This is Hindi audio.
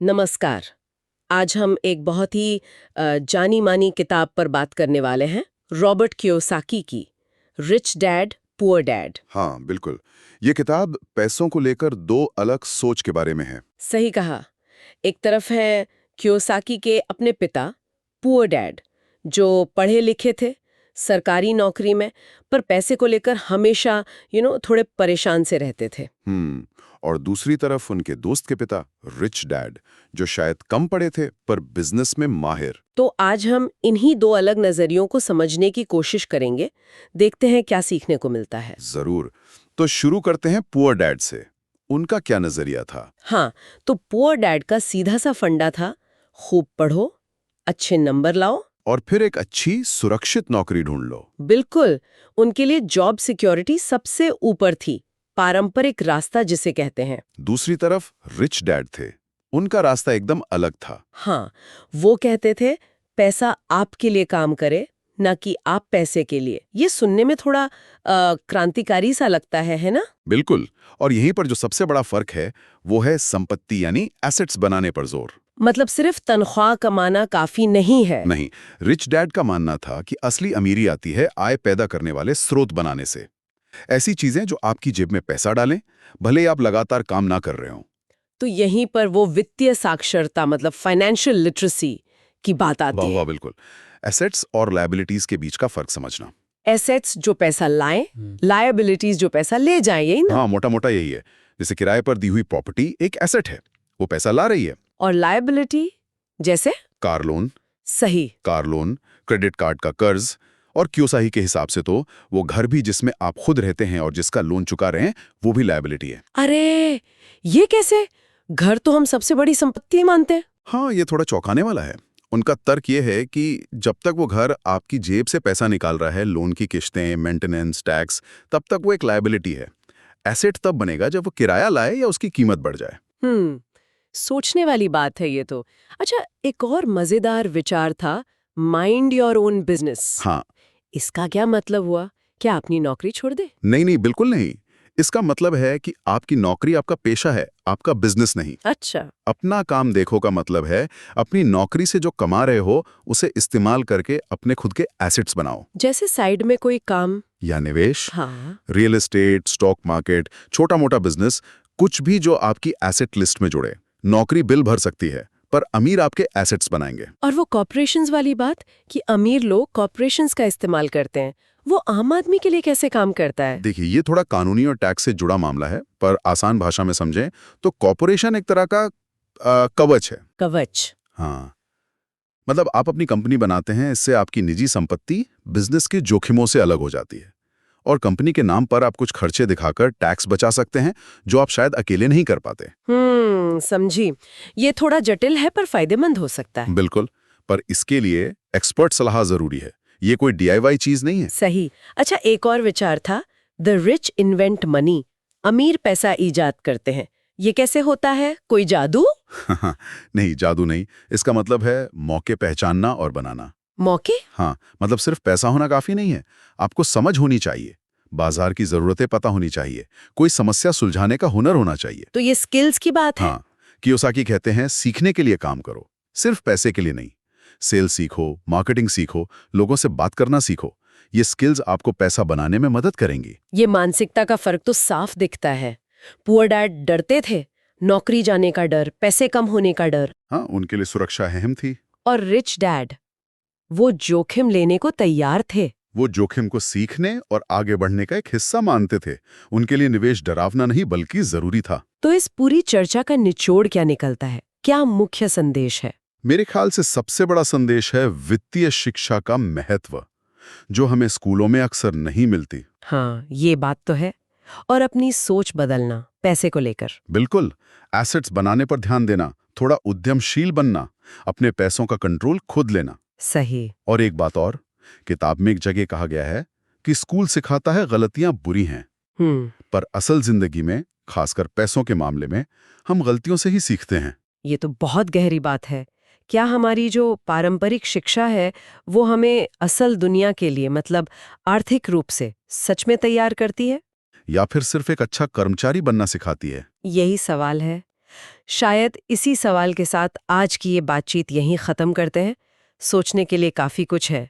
नमस्कार। आज हम एक बहुत ही जानी मानी किताब पर बात करने वाले हैं, रॉबर्ट कियोसाकी की रिच डैड पुअर डैड। हाँ, बिल्कुल। ये किताब पैसों को लेकर दो अलग सोच के बारे में है। सही कहा। एक तरफ है कियोसाकी के अपने पिता पुअर डैड, जो पढ़े लिखे थे, सरकारी नौकरी में, पर पैसे को लेकर हमेशा थोड़े परेशान से रहते थे। और दूसरी तरफ उनके दोस्त के पिता, रिच डैड, जो शायद कम पढ़े थे पर बिजनेस में माहिर। तो आज हम इन्हीं दो अलग नजरियों को समझने की कोशिश करेंगे, देखते हैं क्या सीखने को मिलता है। जरूर। तो शुरू करते हैं पुअर डैड से। उनका क्या नजरिया था? हाँ, तो पुअर डैड का सीधा सा फंडा था, खूब पढ़ो, अच्छे नंबर लाओ। और फिर एक अच्छी सुरक्षित नौकरी ढूंढ लो। बिल्कुल, उनके लिए जॉब सिक्योरिटी सबसे ऊपर थी, पारंपरिक रास्ता जिसे कहते हैं। दूसरी तरफ रिच डैड थे। उनका रास्ता एकदम अलग था। हाँ, वो कहते थे पैसा आपके लिए काम करे, ना कि आप पैसे के लिए। ये सुनने में थोड़ा क्रांतिकारी सा लगता है ना? बिल्कुल। और यहीं पर जो सबसे बड़ा फर्क है वो है संपत्ति यानी एसेट्स बनाने पर जोर। मतलब सिर्फ तनख्वाह कमाना काफी नहीं है। नहीं, रिच डैड का मानना था कि असली अमीरी आती है आय पैदा करने वाले स्रोत बनाने से। ऐसी चीजें जो आपकी जेब में पैसा डालें, भले ही आप लगातार काम ना कर रहे हो। तो यहीं पर वो वित्तीय साक्षरता मतलब फाइनेंशियल लिटरेसी की बात वाह आती वाह, है। बिल्कुल। एसेट्स और लायबिलिटीज के बीच का फर्क समझना। एसेट्स जो पैसा लाएं, लायबिलिटीज जो पैसा ले जाएं, यही ना? हाँ, मोटा मोटा यही है। जैसे किराए पर दी हुई प्रॉपर्टी एक एसेट है, वो पैसा ला रही है। और लायबिलिटी जैसे? कार लोन, सही। क्रेडिट कार्ड का कर्ज, और कियोसाकी के हिसाब से तो वो घर भी जिसमें आप खुद रहते हैं और जिसका लोन चुका रहे हैं, वो भी लायबिलिटी है। अरे, ये कैसे? घर तो हम सबसे बड़ी संपत्ति मानते हैं। हाँ, ये थोड़ा चौंकाने वाला है। उनका तर्क ये है कि जब तक वो घर आपकी जेब से पैसा निकाल रहा है, लोन की किश्तें, मेंटेनेंस, टैक्स, तब तक वो एक लायबिलिटी है। एसेट तब बनेगा जब वो किराया लाए या उसकी कीमत बढ़ जाए। सोचने वाली बात है ये तो। अच्छा, एक और मजेदार विचार था, माइंड योर ओन बिजनेस। हाँ। इसका क्या मतलब हुआ? क्या अपनी नौकरी छोड़ दे? नहीं नहीं, बिल्कुल नहीं। इसका मतलब है कि आपकी नौकरी आपका पेशा है, आपका बिजनेस नहीं। अच्छा। अपना काम देखो का मतलब है अपनी नौकरी से जो कमा रहे हो उसे इस्तेमाल करके अपने खुद के एसेट्स बनाओ। जैसे साइड में कोई काम। या निवेश, हाँ। रियल एस्टेट, स्टॉक मार्केट, छोटा मोटा बिजनेस, कुछ भी जो आपकी एसेट लिस्ट में जुड़े। नौकरी बिल भर सकती है पर अमीर आपके एसेट्स बनाएंगे। और वो कॉर्पोरेशंस वाली बात कि अमीर लोग कॉर्पोरेशंस का इस्तेमाल करते हैं, वो आम आदमी के लिए कैसे काम करता है? देखिए, ये थोड़ा कानूनी और टैक्स से जुड़ा मामला है, पर आसान भाषा में समझें तो कॉर्पोरेशन एक तरह का कवच है। कवच। हाँ, मतलब आप अपनी कंपनी बनाते हैं, इससे आपकी निजी संपत्ति बिजनेस के जोखिमों से अलग हो जाती है। और कंपनी के नाम पर आप कुछ खर्चे दिखाकर टैक्स बचा सकते हैं जो आप शायद अकेले नहीं कर पाते। समझी। ये थोड़ा जटिल है पर फायदेमंद हो सकता है। बिल्कुल। पर इसके लिए एक्सपर्ट सलाह जरूरी है। ये कोई डीआईवाई चीज नहीं है। सही। अच्छा, एक और विचार था, द रिच इन्वेंट मनी, अमीर पैसा इजाद करते हैं। ये कैसे होता है? कोई जादू? नहीं, जादू नहीं। इसका मतलब है मौके पहचानना और बनाना। मौके? हाँ, मतलब सिर्फ पैसा होना काफी नहीं है। आपको समझ होनी चाहिए, बाजार की जरूरतें पता होनी चाहिए, कोई समस्या सुलझाने का हुनर होना चाहिए। तो ये स्किल्स की बात है। हाँ, कियोसाकी कहते हैं सीखने के लिए काम करो, सिर्फ पैसे के लिए नहीं। सेल्स सीखो, मार्केटिंग सीखो, लोगों से बात करना सीखो। ये स्किल्स आपको पैसा बनाने में मदद करेंगी। ये मानसिकता का फर्क तो साफ दिखता है। पुअर डैड डरते थे, नौकरी जाने का डर, पैसे कम होने का डर। हाँ, उनके लिए सुरक्षा अहम थी। और रिच डैड, वो जोखिम लेने को तैयार थे। वो जोखिम को सीखने और आगे बढ़ने का एक हिस्सा मानते थे। उनके लिए निवेश डरावना नहीं बल्कि जरूरी था। तो इस पूरी चर्चा का निचोड़ क्या निकलता है? क्या मुख्य संदेश है? मेरे ख्याल से सबसे बड़ा संदेश है वित्तीय शिक्षा का महत्व, जो हमें स्कूलों में अक्सर नहीं मिलती। हाँ, ये बात तो है। और अपनी सोच बदलना पैसे को लेकर। बिल्कुल। एसेट्स बनाने पर ध्यान देना, थोड़ा उद्यमशील बनना, अपने पैसों का कंट्रोल खुद लेना। सही। और एक बात और, किताब में एक जगह कहा गया है कि स्कूल सिखाता है गलतियां बुरी हैं, पर असल जिंदगी में, खासकर पैसों के मामले में, हम गलतियों से ही सीखते हैं। ये तो बहुत गहरी बात है। क्या हमारी जो पारंपरिक शिक्षा है वो हमें असल दुनिया के लिए मतलब आर्थिक रूप से सच में तैयार करती है, या फिर सिर्फ एक अच्छा कर्मचारी बनना सिखाती है? यही सवाल है। शायद इसी सवाल के साथ आज की ये बातचीत यहीं ख़त्म करते हैं। सोचने के लिए काफ़ी कुछ है।